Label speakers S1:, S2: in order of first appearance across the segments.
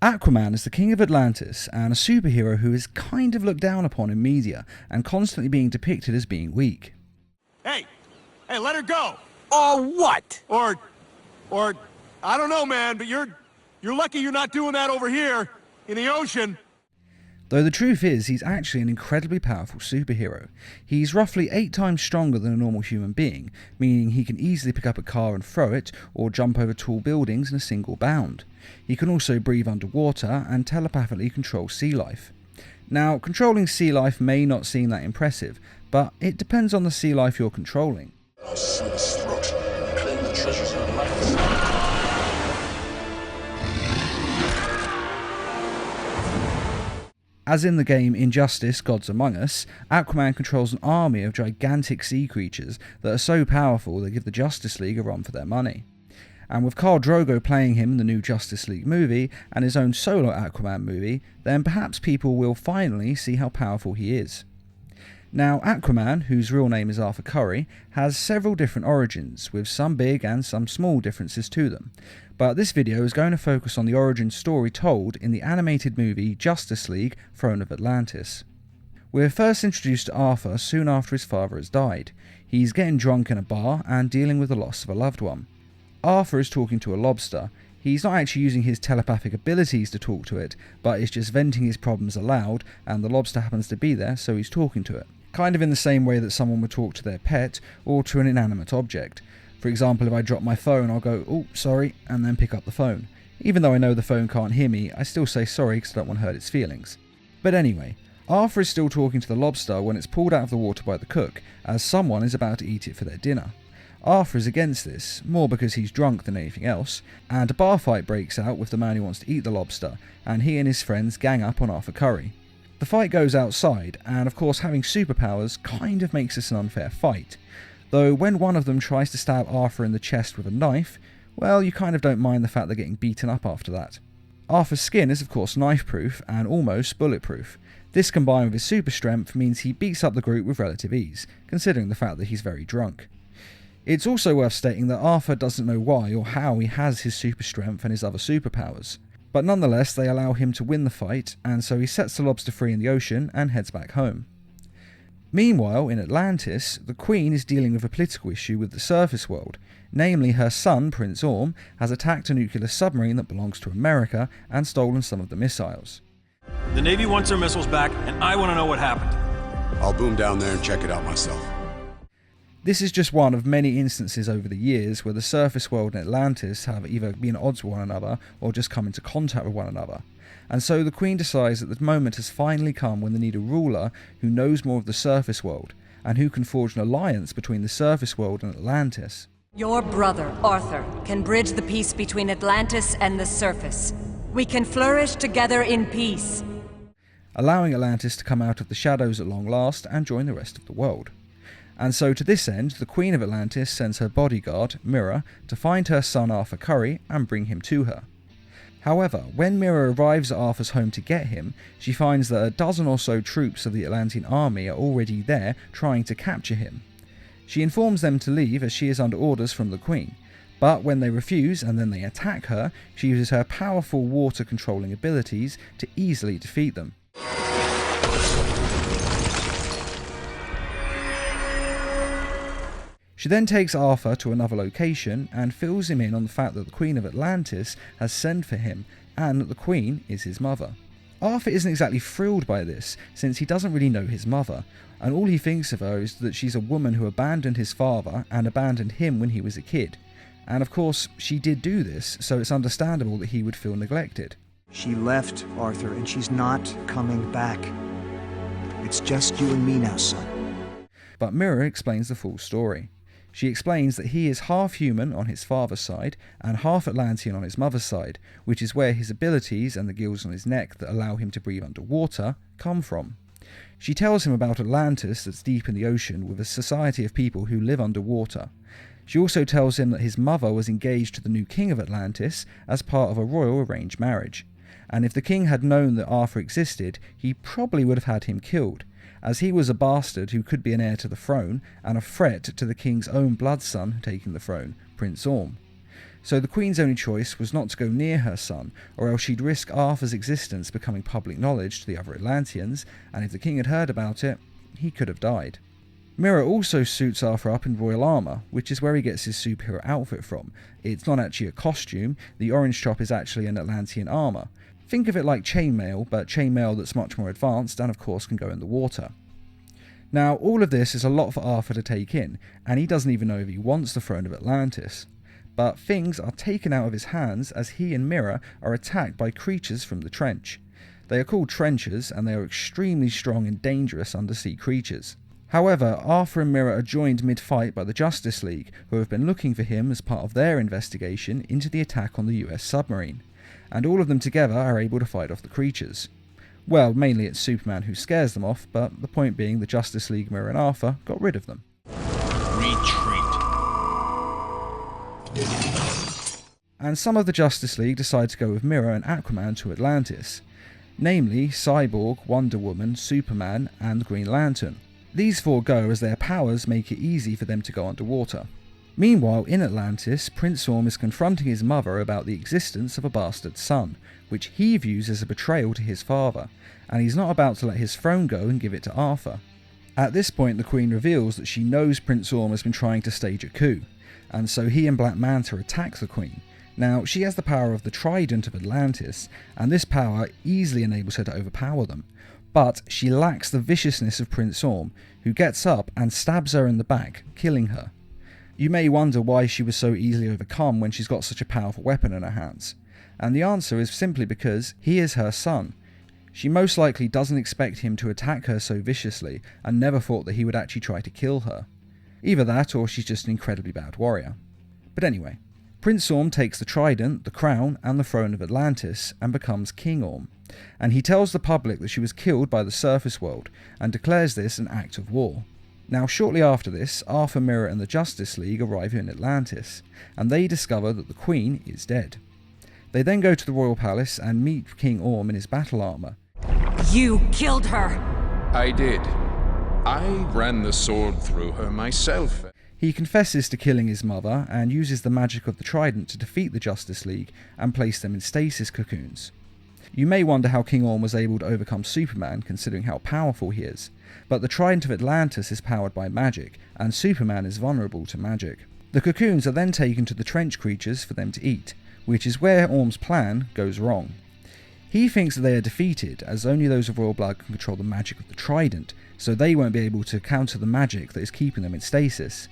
S1: Aquaman is the king of Atlantis and a superhero who is kind of looked down upon in media and constantly being depicted as being weak.
S2: Hey, let her go!
S3: Or what?
S2: Or, I don't know, man, but you're lucky you're not doing that over here, in the ocean.
S1: Though the truth is, he's actually an incredibly powerful superhero. He's roughly 8 times stronger than a normal human being, meaning he can easily pick up a car and throw it, or jump over tall buildings in a single bound. He can also breathe underwater and telepathically control sea life. Now, controlling sea life may not seem that impressive, but it depends on the sea life you're controlling.
S4: I'll slit his throat and claim the treasures of Atlantis.
S1: As in the game Injustice: Gods Among Us, Aquaman controls an army of gigantic sea creatures that are so powerful they give the Justice League a run for their money. And with Khal Drogo playing him in the new Justice League movie and his own solo Aquaman movie, then perhaps people will finally see how powerful he is. Now, Aquaman, whose real name is Arthur Curry, has several different origins, with some big and some small differences to them. But this video is going to focus on the origin story told in the animated movie Justice League: Throne of Atlantis. We're first introduced to Arthur soon after his father has died. He's getting drunk in a bar and dealing with the loss of a loved one. Arthur is talking to a lobster. He's not actually using his telepathic abilities to talk to it, but is just venting his problems aloud, and the lobster happens to be there, so he's talking to it. Kind of in the same way that someone would talk to their pet, or to an inanimate object. For example, if I drop my phone, I'll go, "Oh, sorry," and then pick up the phone. Even though I know the phone can't hear me, I still say sorry because I don't want to hurt its feelings. But anyway, Arthur is still talking to the lobster when it's pulled out of the water by the cook, as someone is about to eat it for their dinner. Arthur is against this, more because he's drunk than anything else, and a bar fight breaks out with the man who wants to eat the lobster, and he and his friends gang up on Arthur Curry. The fight goes outside, and of course having superpowers kind of makes this an unfair fight. Though when one of them tries to stab Arthur in the chest with a knife, well, you kind of don't mind the fact they're getting beaten up after that. Arthur's skin is of course knife-proof and almost bulletproof. This combined with his super strength means he beats up the group with relative ease, considering the fact that he's very drunk. It's also worth stating that Arthur doesn't know why or how he has his super strength and his other superpowers. But nonetheless, they allow him to win the fight, and so he sets the lobster free in the ocean and heads back home. Meanwhile, in Atlantis, the Queen is dealing with a political issue with the surface world. Namely, her son, Prince Orm, has attacked a nuclear submarine that belongs to America and stolen some of the missiles.
S3: The Navy wants their missiles back, and I want to know what happened.
S4: I'll boom down there and check it out myself.
S1: This is just one of many instances over the years where the surface world and Atlantis have either been at odds with one another or just come into contact with one another. And so the Queen decides that the moment has finally come when they need a ruler who knows more of the surface world, and who can forge an alliance between the surface world and Atlantis.
S5: Your brother, Arthur, can bridge the peace between Atlantis and the surface. We can flourish together in peace.
S1: Allowing Atlantis to come out of the shadows at long last and join the rest of the world. And so to this end, the Queen of Atlantis sends her bodyguard, Mira, to find her son Arthur Curry and bring him to her. However, when Mira arrives at Arthur's home to get him, she finds that a dozen or so troops of the Atlantean army are already there trying to capture him. She informs them to leave as she is under orders from the Queen, but when they refuse and then they attack her, she uses her powerful water controlling abilities to easily defeat them. She then takes Arthur to another location and fills him in on the fact that the Queen of Atlantis has sent for him and that the Queen is his mother. Arthur isn't exactly thrilled by this, since he doesn't really know his mother, and all he thinks of her is that she's a woman who abandoned his father and abandoned him when he was a kid. And of course, she did do this, so it's understandable that he would feel neglected.
S6: She left, Arthur, and she's not coming back. It's just you and me now, son.
S1: But Mira explains the full story. She explains that he is half human on his father's side and half Atlantean on his mother's side, which is where his abilities and the gills on his neck that allow him to breathe underwater come from. She tells him about Atlantis that's deep in the ocean with a society of people who live underwater. She also tells him that his mother was engaged to the new king of Atlantis as part of a royal arranged marriage, and if the king had known that Arthur existed, he probably would have had him killed, as he was a bastard who could be an heir to the throne and a threat to the king's own blood son taking the throne, Prince Orm. So the Queen's only choice was not to go near her son, or else she'd risk Arthur's existence becoming public knowledge to the other Atlanteans, and if the king had heard about it, he could have died. Mira also suits Arthur up in royal armour, which is where he gets his superhero outfit from. It's not actually a costume, the orange top is actually an Atlantean armour. Think of it like chainmail, but chainmail that's much more advanced and of course can go in the water. Now all of this is a lot for Arthur to take in, and he doesn't even know if he wants the throne of Atlantis. But things are taken out of his hands as he and Mira are attacked by creatures from the trench. They are called trenchers, and they are extremely strong and dangerous undersea creatures. However, Arthur and Mira are joined mid-fight by the Justice League, who have been looking for him as part of their investigation into the attack on the US submarine, and all of them together are able to fight off the creatures. Well, mainly it's Superman who scares them off, but the point being the Justice League, Mira and Arthur got rid of them.
S4: Retreat.
S1: And some of the Justice League decide to go with Mira and Aquaman to Atlantis, namely Cyborg, Wonder Woman, Superman and Green Lantern. These four go as their powers make it easy for them to go underwater. Meanwhile, in Atlantis, Prince Orm is confronting his mother about the existence of a bastard son, which he views as a betrayal to his father, and he's not about to let his throne go and give it to Arthur. At this point, the Queen reveals that she knows Prince Orm has been trying to stage a coup, and so he and Black Manta attack the Queen. Now, she has the power of the Trident of Atlantis, and this power easily enables her to overpower them. But she lacks the viciousness of Prince Orm, who gets up and stabs her in the back, killing her. You may wonder why she was so easily overcome when she's got such a powerful weapon in her hands, and the answer is simply because he is her son. She most likely doesn't expect him to attack her so viciously, and never thought that he would actually try to kill her. Either that, or she's just an incredibly bad warrior. But anyway, Prince Orm takes the Trident, the crown, and the throne of Atlantis, and becomes King Orm. And he tells the public that she was killed by the surface world, and declares this an act of war. Now shortly after this, Arthur, Mira and the Justice League arrive in Atlantis, and they discover that the Queen is dead. They then go to the royal palace and meet King Orm in his battle armour.
S5: You killed her!
S7: I did. I ran the sword through her myself.
S1: He confesses to killing his mother, and uses the magic of the Trident to defeat the Justice League and place them in stasis cocoons. You may wonder how King Orm was able to overcome Superman, considering how powerful he is, but the Trident of Atlantis is powered by magic, and Superman is vulnerable to magic. The cocoons are then taken to the trench creatures for them to eat, which is where Orm's plan goes wrong. He thinks that they are defeated, as only those of royal blood can control the magic of the Trident, so they won't be able to counter the magic that is keeping them in stasis.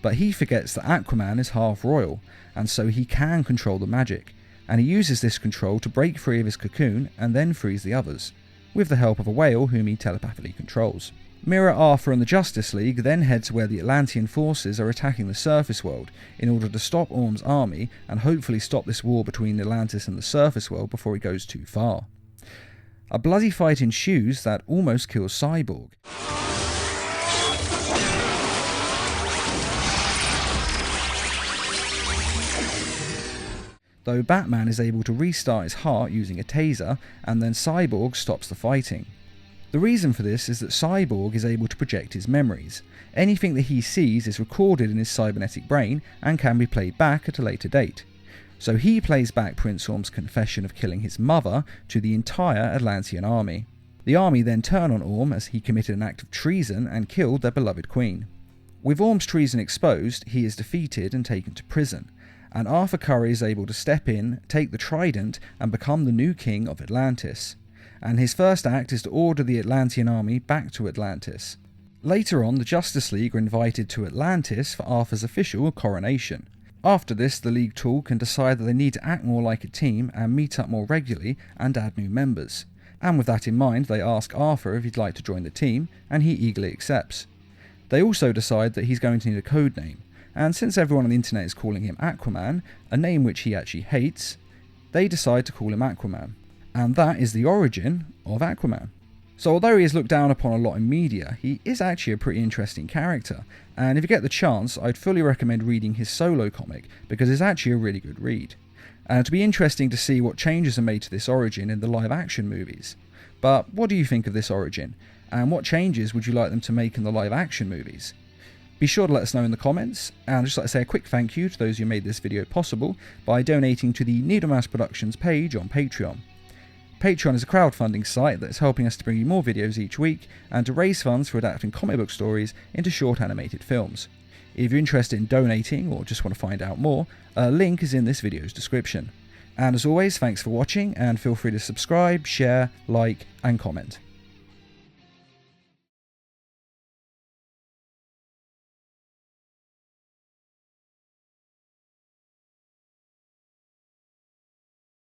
S1: But he forgets that Aquaman is half royal, and so he can control the magic, and he uses this control to break free of his cocoon and then frees the others, with the help of a whale whom he telepathically controls. Mira, Arthur and the Justice League then head to where the Atlantean forces are attacking the surface world in order to stop Orm's army and hopefully stop this war between Atlantis and the surface world before it goes too far. A bloody fight ensues that almost kills Cyborg. Though Batman is able to restart his heart using a taser, and then Cyborg stops the fighting. The reason for this is that Cyborg is able to project his memories. Anything that he sees is recorded in his cybernetic brain and can be played back at a later date. So he plays back Prince Orm's confession of killing his mother to the entire Atlantean army. The army then turn on Orm as he committed an act of treason and killed their beloved queen. With Orm's treason exposed, he is defeated and taken to prison, and Arthur Curry is able to step in, take the Trident, and become the new king of Atlantis. And his first act is to order the Atlantean army back to Atlantis. Later on, the Justice League are invited to Atlantis for Arthur's official coronation. After this, the League talk and decide that they need to act more like a team and meet up more regularly and add new members. And with that in mind, they ask Arthur if he'd like to join the team, and he eagerly accepts. They also decide that he's going to need a code name, and since everyone on the internet is calling him Aquaman, a name which he actually hates, they decide to call him Aquaman. And that is the origin of Aquaman. So although he is looked down upon a lot in media, he is actually a pretty interesting character, and if you get the chance, I'd fully recommend reading his solo comic, because it's actually a really good read. And it'll be interesting to see what changes are made to this origin in the live action movies. But what do you think of this origin? And what changes would you like them to make in the live action movies? Be sure to let us know in the comments, and I'd just like to say a quick thank you to those who made this video possible by donating to the Needlemouse Productions page on Patreon. Patreon is a crowdfunding site that is helping us to bring you more videos each week and to raise funds for adapting comic book stories into short animated films. If you're interested in donating or just want to find out more, a link is in this video's description. And as always, thanks for watching, and feel free to subscribe, share, like, and comment.